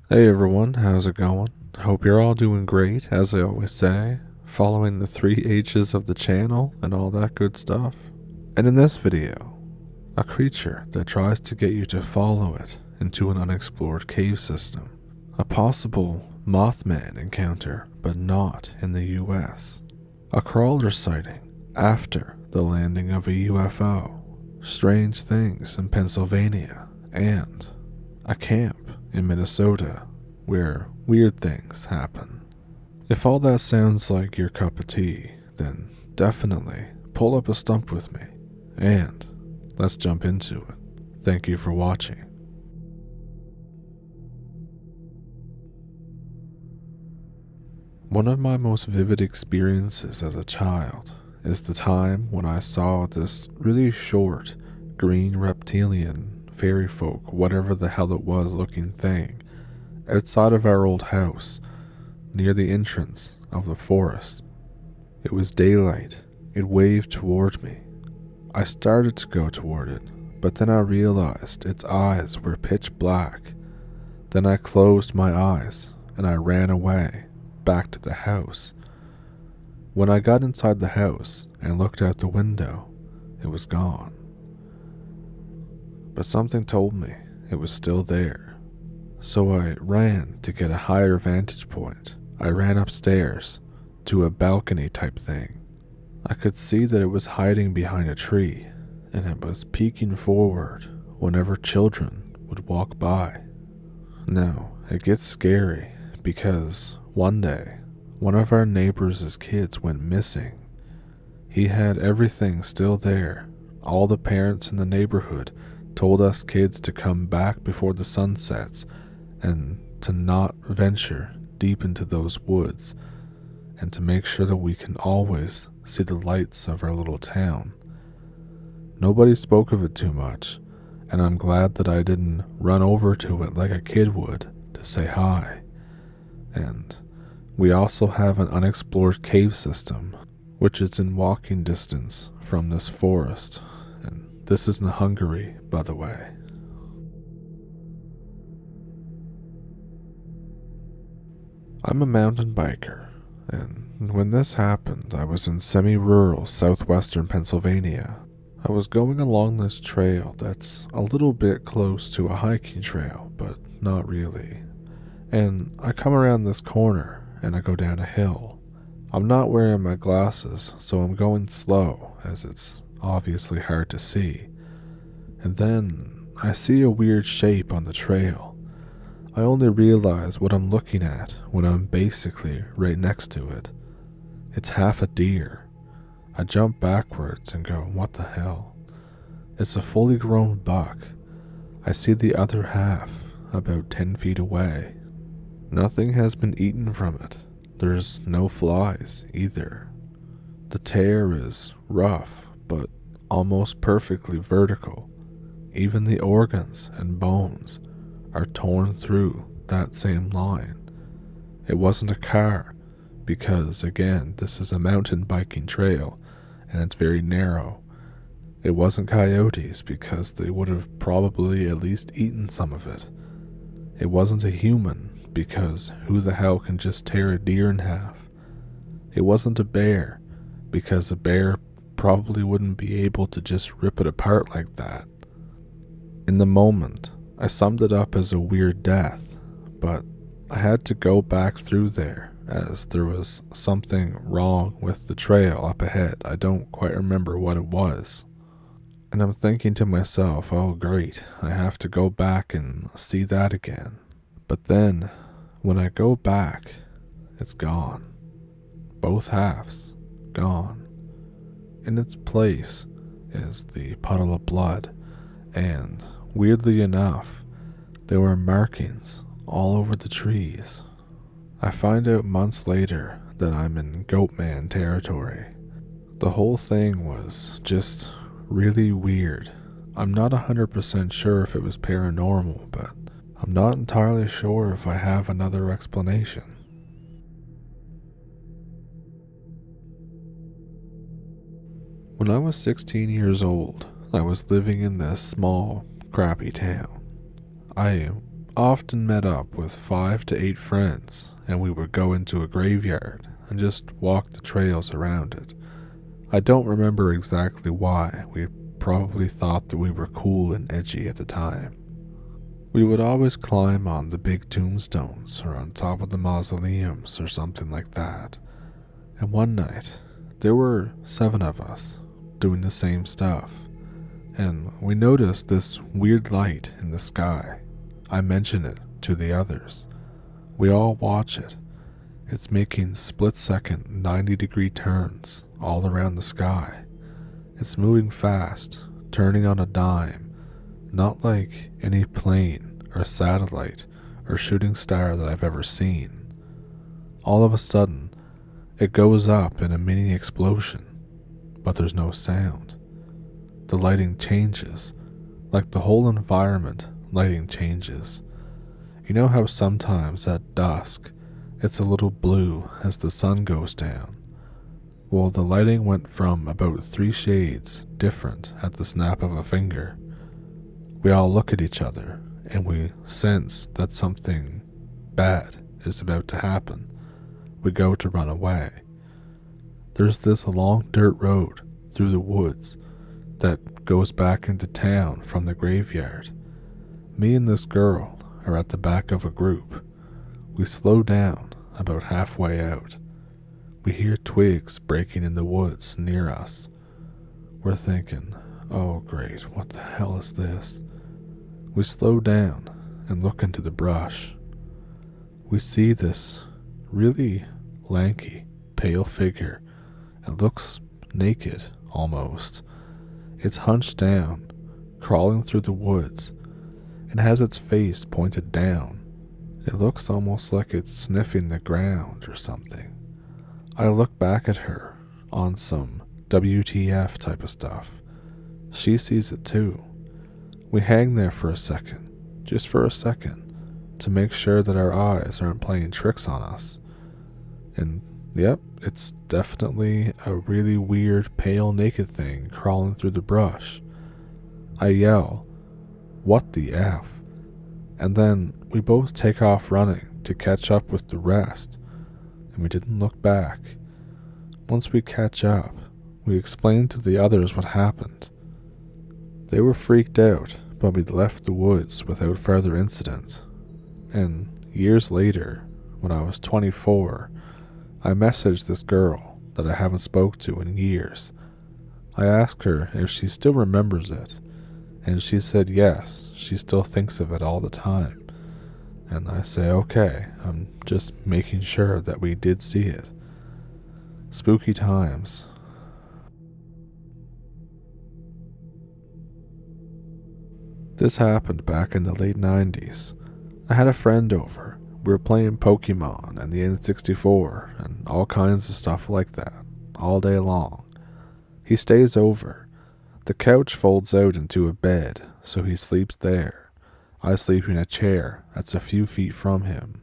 Hey everyone, how's it going? Hope you're all doing great, as I always say, following the 3 H's of the channel and all that good stuff. And in this video, a creature that tries to get you to follow it into an unexplored cave system. A possible Mothman encounter, but not in the US. A crawler sighting after the landing of a UFO. Strange things in Pennsylvania, and a camp in Minnesota where weird things happen. If all that sounds like your cup of tea, then definitely pull up a stump with me and let's jump into it. Thank you for watching. One of my most vivid experiences as a child is the time when I saw this really short, green reptilian, fairy folk, whatever the hell it was looking thing, outside of our old house, near the entrance of the forest. It was daylight. It waved toward me. I started to go toward it, but then I realized its eyes were pitch black. Then I closed my eyes and I ran away, back to the house. When I got inside the house and looked out the window, it was gone. But something told me it was still there. So I ran to get a higher vantage point. I ran upstairs to a balcony type thing. I could see that it was hiding behind a tree, and it was peeking forward whenever children would walk by. Now, it gets scary because one day, one of our neighbors' kids went missing. He had everything still there. All the parents in the neighborhood told us kids to come back before the sun sets and to not venture deep into those woods, and to make sure that we can always see the lights of our little town. Nobody spoke of it too much, and I'm glad that I didn't run over to it like a kid would to say hi. And we also have an unexplored cave system, which is in walking distance from this forest, and this is in Hungary, by the way. I'm a mountain biker, and when this happened, I was in semi-rural southwestern Pennsylvania. I was going along this trail that's a little bit close to a hiking trail, but not really. And I come around this corner, and I go down a hill. I'm not wearing my glasses, so I'm going slow, as it's obviously hard to see. And then I see a weird shape on the trail. I only realize what I'm looking at when I'm basically right next to it. It's half a deer. I jump backwards and go, what the hell? It's a fully grown buck. I see the other half about 10 feet away. Nothing has been eaten from it. There's no flies either. The tear is rough, but almost perfectly vertical. Even the organs and bones are torn through that same line. It wasn't a car, because again, this is a mountain biking trail, and it's very narrow. It wasn't coyotes, because they would have probably at least eaten some of it. It wasn't a human, because who the hell can just tear a deer in half? It wasn't a bear, because a bear probably wouldn't be able to just rip it apart like that. In the moment, I summed it up as a weird death, but I had to go back through there as there was something wrong with the trail up ahead. I don't quite remember what it was. And I'm thinking to myself, oh great, I have to go back and see that again. But then, when I go back, it's gone. Both halves gone. In its place is the puddle of blood, and weirdly enough, there were markings all over the trees. I find out months later that I'm in Goatman territory. The whole thing was just really weird. I'm not 100% sure if it was paranormal, but I'm not entirely sure if I have another explanation. When I was 16 years old, I was living in this small, crappy town. I often met up with 5 to 8 friends, and we would go into a graveyard and just walk the trails around it. I don't remember exactly why. We probably thought that we were cool and edgy at the time. We would always climb on the big tombstones or on top of the mausoleums or something like that. And one night, there were 7 of us doing the same stuff, and we noticed this weird light in the sky. I mentioned it to the others. We all watch it. It's making split-second 90-degree turns all around the sky. It's moving fast, turning on a dime, not like any plane or satellite or shooting star that I've ever seen. All of a sudden, it goes up in a mini explosion, but there's no sound. The lighting changes, like the whole environment lighting changes. You know how sometimes at dusk, it's a little blue as the sun goes down? Well, the lighting went from about 3 shades different at the snap of a finger. We all look at each other, and we sense that something bad is about to happen. We go to run away. There's this long dirt road through the woods that goes back into town from the graveyard. Me and this girl are at the back of a group. We slow down about halfway out. We hear twigs breaking in the woods near us. We're thinking, oh great, what the hell is this? We slow down and look into the brush. We see this really lanky, pale figure. It looks naked, almost. It's hunched down, crawling through the woods. It has its face pointed down. It looks almost like it's sniffing the ground or something. I look back at her on some WTF type of stuff. She sees it too. We hang there for a second, just for a second, to make sure that our eyes aren't playing tricks on us. And yep, it's definitely a really weird, pale, naked thing crawling through the brush. I yell, "What the F?" And then we both take off running to catch up with the rest, and we didn't look back. Once we catch up, we explain to the others what happened. They were freaked out, but we left the woods without further incident. And years later, when I was 24, I messaged this girl that I haven't spoke to in years. I asked her if she still remembers it, and she said yes, she still thinks of it all the time. And I say, okay, I'm just making sure that we did see it. Spooky times. This happened back in the late 90s. I had a friend over. We were playing Pokemon and the N64 and all kinds of stuff like that, all day long. He stays over. The couch folds out into a bed, so he sleeps there. I sleep in a chair that's a few feet from him.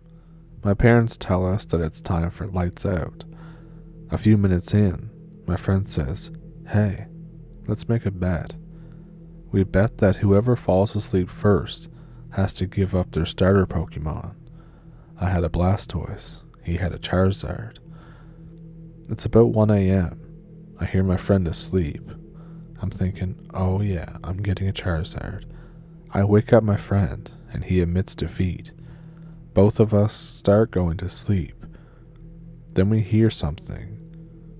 My parents tell us that it's time for lights out. A few minutes in, my friend says, "Hey, let's make a bet." We bet that whoever falls asleep first has to give up their starter Pokemon. I had a Blastoise. He had a Charizard. It's about 1 a.m. I hear my friend asleep. I'm thinking, oh yeah, I'm getting a Charizard. I wake up my friend, and he admits defeat. Both of us start going to sleep. Then we hear something,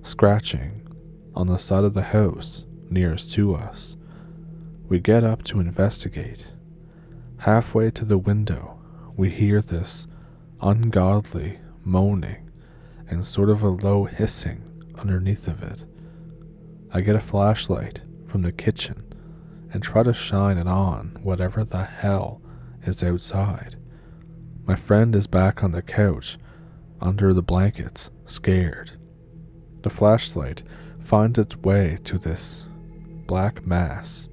scratching, on the side of the house nearest to us. We get up to investigate. Halfway to the window, we hear this ungodly moaning and sort of a low hissing underneath of it. I get a flashlight from the kitchen and try to shine it on whatever the hell is outside. My friend is back on the couch under the blankets, scared. The flashlight finds its way to this black mass.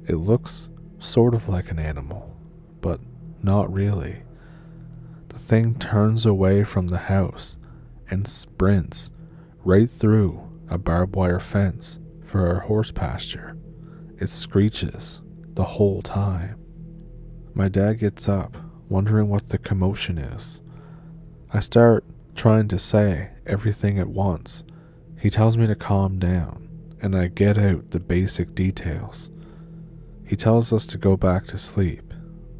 It looks sort of like an animal, but not really. The thing turns away from the house and sprints right through a barbed wire fence for our horse pasture. It screeches the whole time. My dad gets up, wondering what the commotion is. I start trying to say everything at once. He tells me to calm down, and I get out the basic details. He tells us to go back to sleep,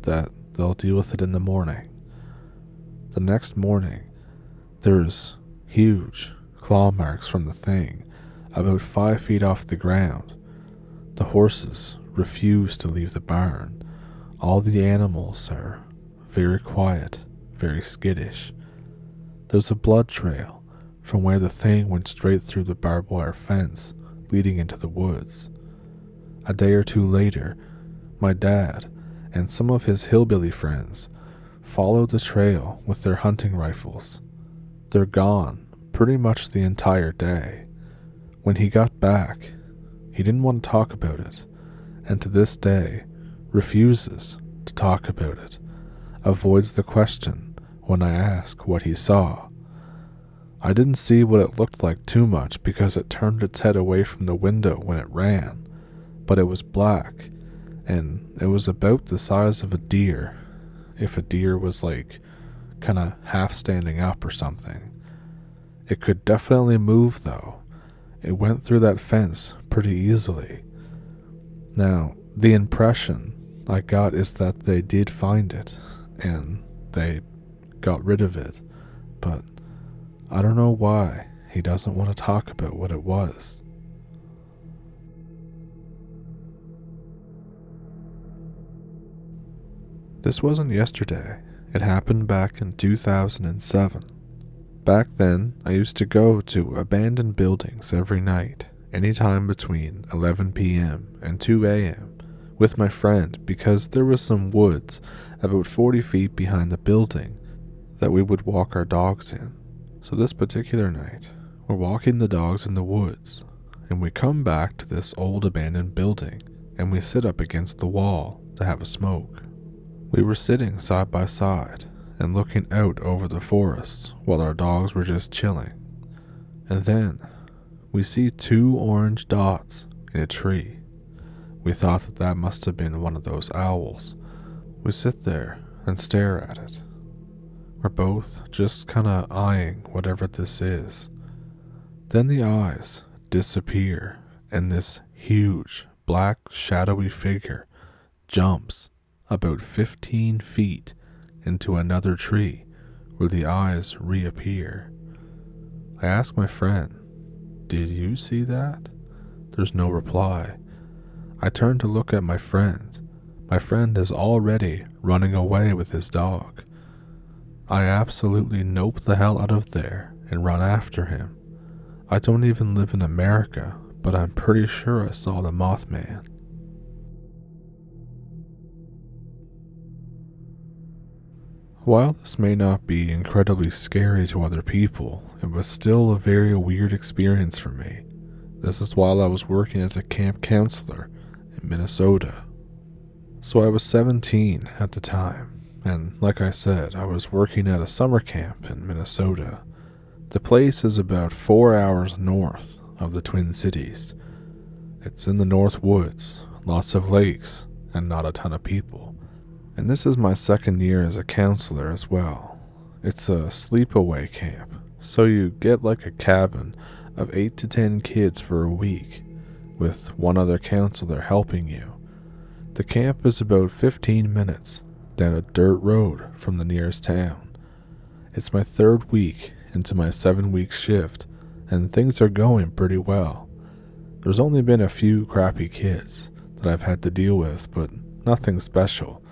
that they'll deal with it in the morning. The next morning, there's huge claw marks from the thing, about 5 feet off the ground. The horses refuse to leave the barn. All the animals are very quiet, very skittish. There's a blood trail from where the thing went straight through the barbed wire fence leading into the woods. A day or two later, my dad and some of his hillbilly friends followed the trail with their hunting rifles. They're gone pretty much the entire day. When he got back, he didn't want to talk about it, and to this day refuses to talk about it, avoids the question when I ask what he saw. I didn't see what it looked like too much because it turned its head away from the window when it ran, but it was black, and it was about the size of a deer, if a deer was like kinda half standing up or something. It could definitely move though. It went through that fence pretty easily. Now, the impression I got is that they did find it, and they got rid of it, but I don't know why he doesn't want to talk about what it was. This wasn't yesterday. It happened back in 2007. Back then, I used to go to abandoned buildings every night, anytime between 11 p.m. and 2 a.m. with my friend because there was some woods about 40 feet behind the building that we would walk our dogs in. So this particular night, we're walking the dogs in the woods, and we come back to this old abandoned building, and we sit up against the wall to have a smoke. We were sitting side by side and looking out over the forest while our dogs were just chilling. And then we see 2 orange dots in a tree. We thought that that must have been one of those owls. We sit there and stare at it. We're both just kinda eyeing whatever this is. Then the eyes disappear and this huge black shadowy figure jumps about 15 feet into another tree where the eyes reappear. I ask my friend, "Did you see that?" There's no reply. I turn to look at my friend. My friend is already running away with his dog. I absolutely nope the hell out of there and run after him. I don't even live in America, but I'm pretty sure I saw the Mothman. While this may not be incredibly scary to other people, it was still a very weird experience for me. This is while I was working as a camp counselor in Minnesota. So I was 17 at the time, and like I said, I was working at a summer camp in Minnesota. The place is about 4 hours north of the Twin Cities. It's in the North Woods, lots of lakes, and not a ton of people. And this is my second year as a counselor as well. It's a sleepaway camp, so you get like a cabin of 8 to 10 kids for a week, with one other counselor helping you. The camp is about 15 minutes down a dirt road from the nearest town. It's my 3rd week into my 7-week shift, and things are going pretty well. There's only been a few crappy kids that I've had to deal with, but nothing special.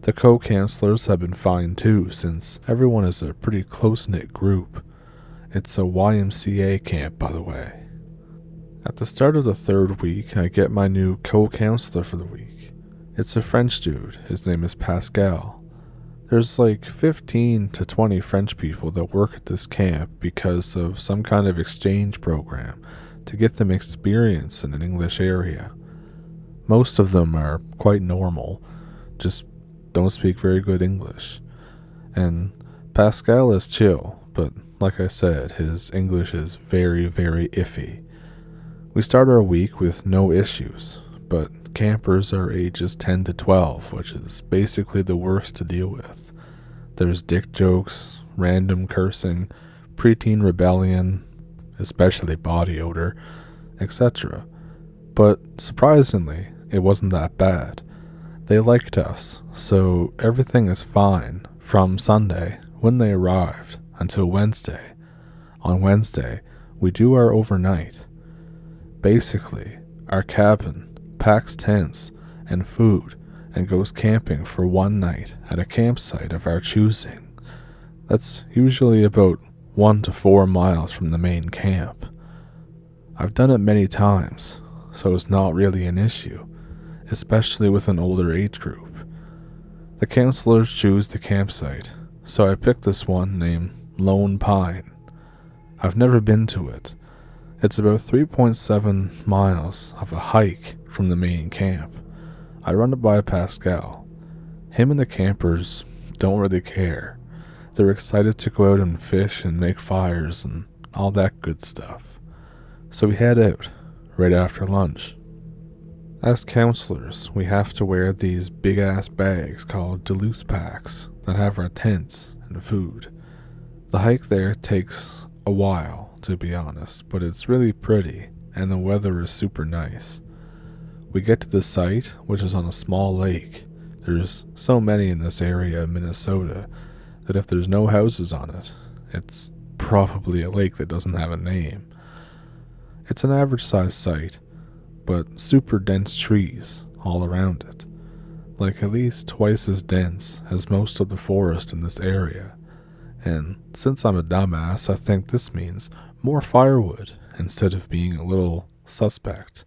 The co-counselors have been fine too, since everyone is a pretty close-knit group. It's a YMCA camp, by the way. At the start of the 3rd week, I get my new co-counselor for the week. It's a French dude. His name is Pascal. There's like 15 to 20 French people that work at this camp because of some kind of exchange program to get them experience in an English area. Most of them are quite normal, just don't speak very good English. And Pascal is chill, but like I said, his English is very, very iffy. We start our week with no issues, but campers are ages 10 to 12, which is basically the worst to deal with. There's dick jokes, random cursing, preteen rebellion, especially body odor, etc. But surprisingly, it wasn't that bad. They liked us, so everything is fine from Sunday, when they arrived, until Wednesday. On Wednesday, we do our overnight. Basically, our cabin packs tents and food and goes camping for one night at a campsite of our choosing. That's usually about 1 to 4 miles from the main camp. I've done it many times, so it's not really an issue, especially with an older age group. The counselors choose the campsite, so I picked this one named Lone Pine. I've never been to it. It's about 3.7 miles of a hike from the main camp. I run it by Pascal. Him and the campers don't really care. They're excited to go out and fish and make fires and all that good stuff. So we head out right after lunch. As counselors, we have to wear these big-ass bags called Duluth packs that have our tents and food. The hike there takes a while, to be honest, but it's really pretty and the weather is super nice. We get to the site, which is on a small lake. There's so many in this area of Minnesota that if there's no houses on it, it's probably a lake that doesn't have a name. It's an average-sized site, but super dense trees all around it, like at least twice as dense as most of the forest in this area. And since I'm a dumbass, I think this means more firewood instead of being a little suspect.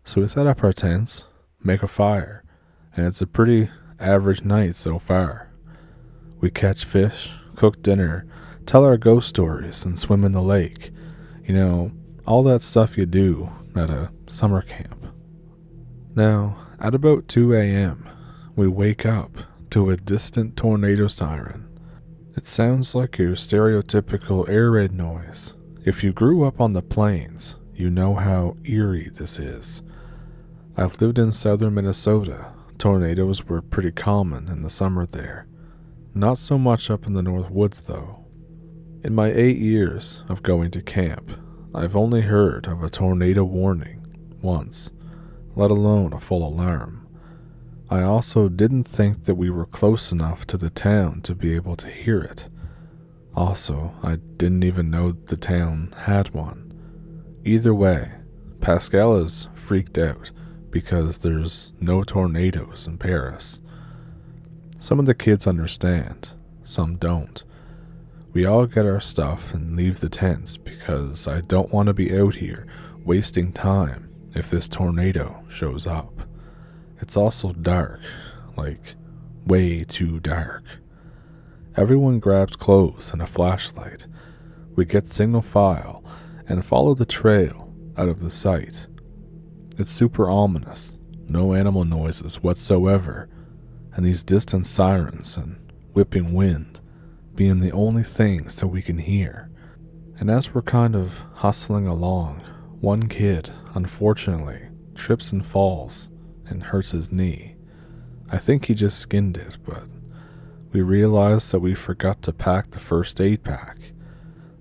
So we set up our tents, make a fire, and it's a pretty average night so far. We catch fish, cook dinner, tell our ghost stories, and swim in the lake. You know, all that stuff you do at a summer camp. Now, at about 2 a.m., we wake up to a distant tornado siren. It sounds like your stereotypical air raid noise. If you grew up on the plains, you know how eerie this is. I've lived in southern Minnesota. Tornadoes were pretty common in the summer there. Not so much up in the north woods though. In my 8 years of going to camp, I've only heard of a tornado warning once, let alone a full alarm. I also didn't think that we were close enough to the town to be able to hear it. Also, I didn't even know the town had one. Either way, Pascal is freaked out because there's no tornadoes in Paris. Some of the kids understand, some don't. We all get our stuff and leave the tents because I don't want to be out here wasting time if this tornado shows up. It's also dark, like way too dark. Everyone grabs clothes and a flashlight. We get single file and follow the trail out of the site. It's super ominous, no animal noises whatsoever, and these distant sirens and whipping wind being the only things that we can hear. And as we're kind of hustling along, one kid, unfortunately, trips and falls and hurts his knee. I think he just skinned it, but we realized that we forgot to pack the first aid pack.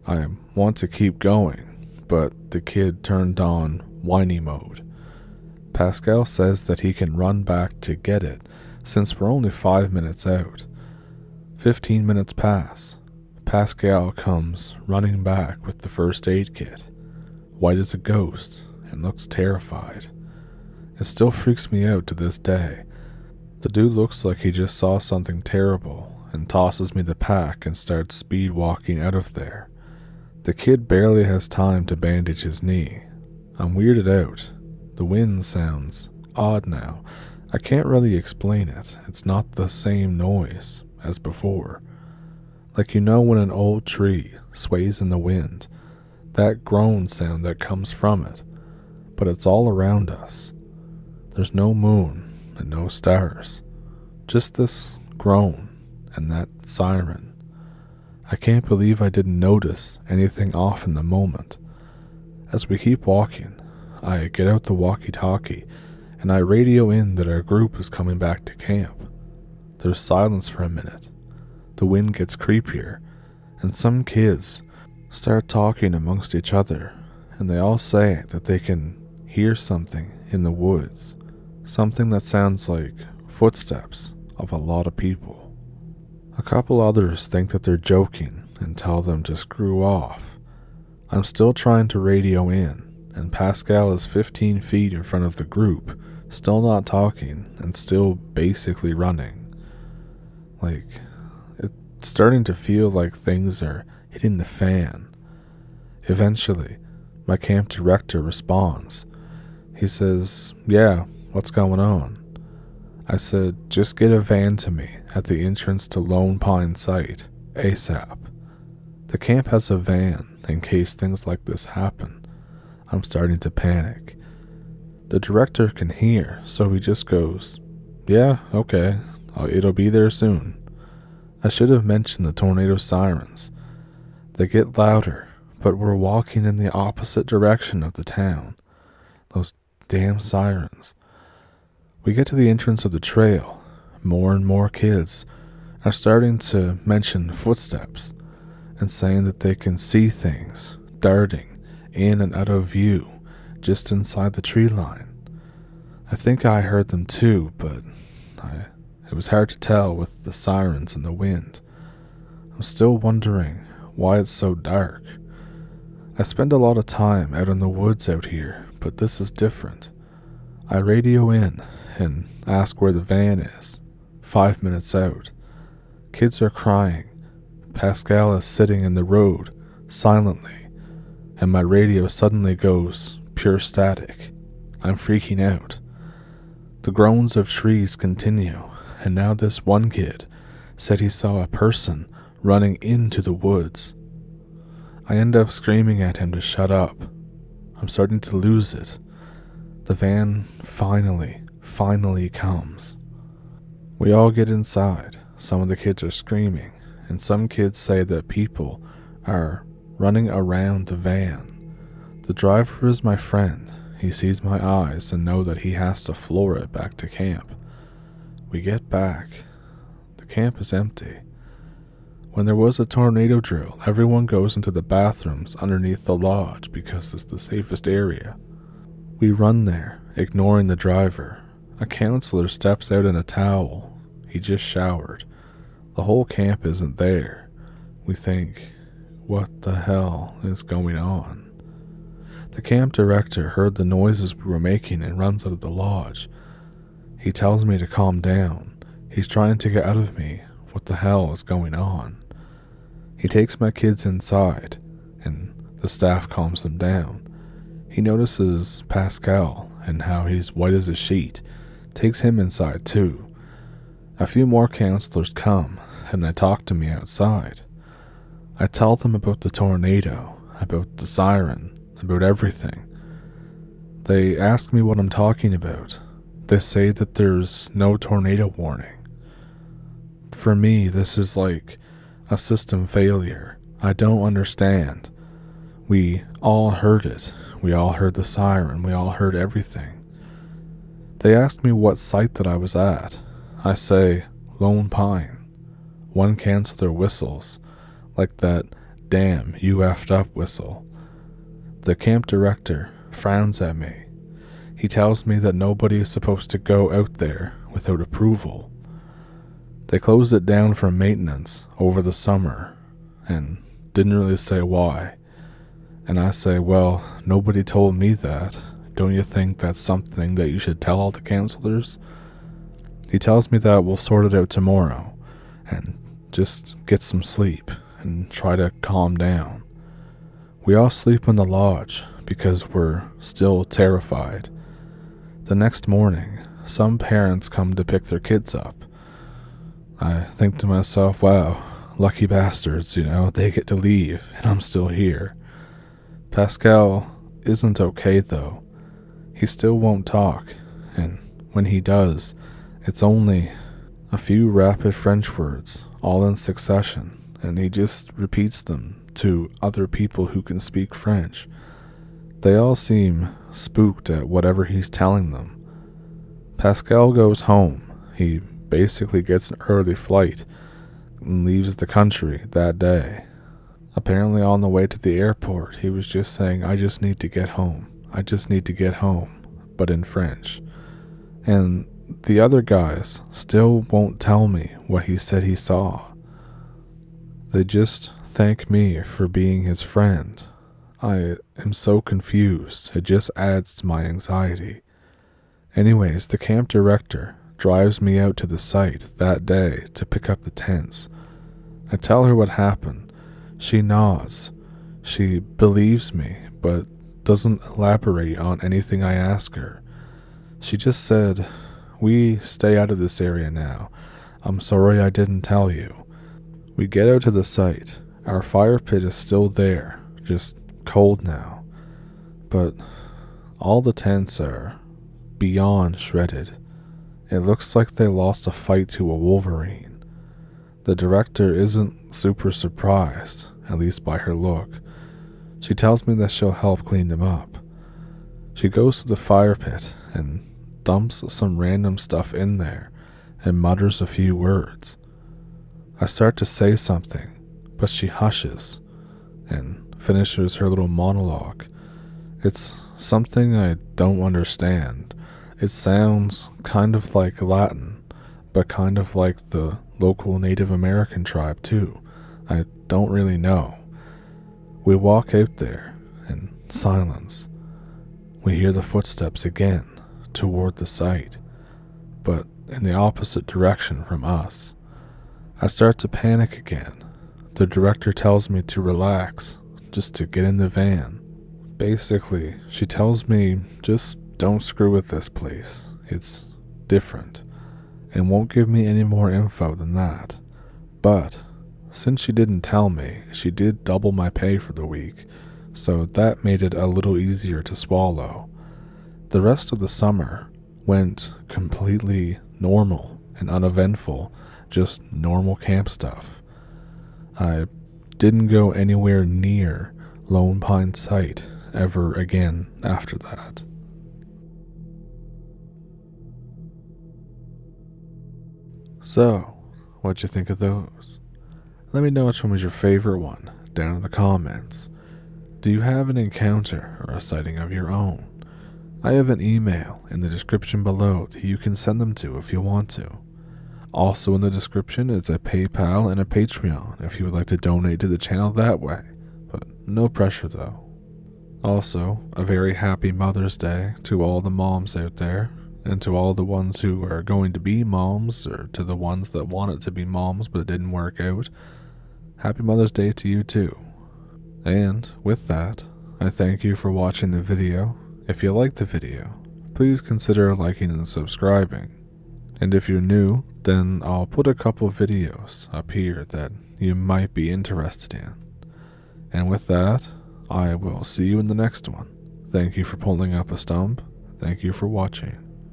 I want to keep going, but the kid turned on whiny mode. Pascal says that he can run back to get it since we're only 5 minutes out. 15 minutes pass. Pascal comes running back with the first aid kit, white as a ghost, and looks terrified. It still freaks me out to this day. The dude looks like he just saw something terrible and tosses me the pack and starts speed walking out of there. The kid barely has time to bandage his knee. I'm weirded out. The wind sounds odd now. I can't really explain it. It's not the same noise as before. Like, you know, when an old tree sways in the wind, that groan sound that comes from it, but it's all around us. There's no moon and no stars, just this groan and that siren. I can't believe I didn't notice anything off in the moment. As we keep walking, I get out the walkie-talkie and I radio in that our group is coming back to camp. There's silence for a minute. The wind gets creepier, and some kids start talking amongst each other, and they all say that they can hear something in the woods, something that sounds like footsteps of a lot of people. A couple others think that they're joking and tell them to screw off. I'm still trying to radio in, and Pascal is 15 feet in front of the group, still not talking and still basically running. It's starting to feel like things are hitting the fan. Eventually, my camp director responds. He says, "Yeah, what's going on?" I said, "Just get a van to me at the entrance to Lone Pine site, ASAP." The camp has a van in case things like this happen. I'm starting to panic. The director can hear, so he just goes, "Yeah, okay, it'll be there soon." I should have mentioned the tornado sirens. They get louder, but we're walking in the opposite direction of the town. Those damn sirens. We get to the entrance of the trail. More and more kids are starting to mention footsteps and saying that they can see things darting in and out of view just inside the tree line. I think I heard them too, but it was hard to tell with the sirens and the wind. I'm still wondering why it's so dark. I spend a lot of time out in the woods out here, but this is different. I radio in and ask where the van is. 5 minutes out. Kids are crying. Pascal is sitting in the road, silently, and my radio suddenly goes pure static. I'm freaking out. The groans of trees continue, and now this one kid said he saw a person running into the woods. I end up screaming at him to shut up. I'm starting to lose it. The van finally comes. We all get inside. Some of the kids are screaming, and some kids say that people are running around the van. The driver is my friend. He sees my eyes and knows that he has to floor it back to camp. We get back. The camp is empty. When there was a tornado drill, everyone goes into the bathrooms underneath the lodge because it's the safest area. We run there, ignoring the driver. A counselor steps out in a towel. He just showered. The whole camp isn't there. We think, what the hell is going on? The camp director heard the noises we were making and runs out of the lodge. He tells me to calm down. He's trying to get out of me what the hell is going on. He takes my kids inside, and the staff calms them down. He notices Pascal and how he's white as a sheet, takes him inside too. A few more counselors come, and they talk to me outside. I tell them about the tornado, about the siren, about everything. They ask me what I'm talking about. They say that there's no tornado warning. For me, this is like a system failure. I don't understand. We all heard it. We all heard the siren. We all heard everything. They asked me what site that I was at. I say, Lone Pine. One counselor whistles, like that damn you effed up whistle. The camp director frowns at me. He tells me that nobody is supposed to go out there without approval. They closed it down for maintenance over the summer and didn't really say why. And I say, well, nobody told me that. Don't you think that's something that you should tell all the counselors? He tells me that we'll sort it out tomorrow and just get some sleep and try to calm down. We all sleep in the lodge because we're still terrified. The next morning, some parents come to pick their kids up. I think to myself, wow, lucky bastards, they get to leave and I'm still here. Pascal isn't okay though. He still won't talk, and when he does, it's only a few rapid French words, all in succession, and he just repeats them to other people who can speak French. They all seem spooked at whatever he's telling them. Pascal goes home. He basically gets an early flight and leaves the country that day. Apparently on the way to the airport, he was just saying, "I just need to get home. I just need to get home," but in French. And the other guys still won't tell me what he said he saw. They just thank me for being his friend. I am so confused. It just adds to my anxiety. Anyways, the camp director drives me out to the site that day to pick up the tents. I tell her what happened. She nods. She believes me, but doesn't elaborate on anything I ask her. She just said, "We stay out of this area now. I'm sorry I didn't tell you." We get out to the site. Our fire pit is still there, just cold now. But all the tents are beyond shredded. It looks like they lost a fight to a wolverine. The director isn't super surprised, at least by her look. She tells me that she'll help clean them up. She goes to the fire pit and dumps some random stuff in there and mutters a few words. I start to say something, but she hushes and finishes her little monologue. It's something I don't understand. It sounds kind of like Latin, but kind of like the local Native American tribe too. I don't really know. We walk out there in silence. We hear the footsteps again toward the site, but in the opposite direction from us. I start to panic again. The director tells me to relax, just to get in the van. Basically, she tells me just don't screw with this place. It's different, and won't give me any more info than that. But since she didn't tell me, she did double my pay for the week, so that made it a little easier to swallow. The rest of the summer went completely normal and uneventful, just normal camp stuff. I didn't go anywhere near Lone Pine site ever again after that. So, what'd you think of those? Let me know which one was your favorite one down in the comments. Do you have an encounter or a sighting of your own? I have an email in the description below that you can send them to if you want to. Also in the description is a PayPal and a Patreon if you would like to donate to the channel that way, but no pressure though. Also, a very happy Mother's Day to all the moms out there, and to all the ones who are going to be moms, or to the ones that wanted to be moms but it didn't work out. Happy Mother's Day to you too. And with that, I thank you for watching the video. If you liked the video, please consider liking and subscribing. And if you're new, then I'll put a couple videos up here that you might be interested in. And with that, I will see you in the next one. Thank you for pulling up a stump. Thank you for watching.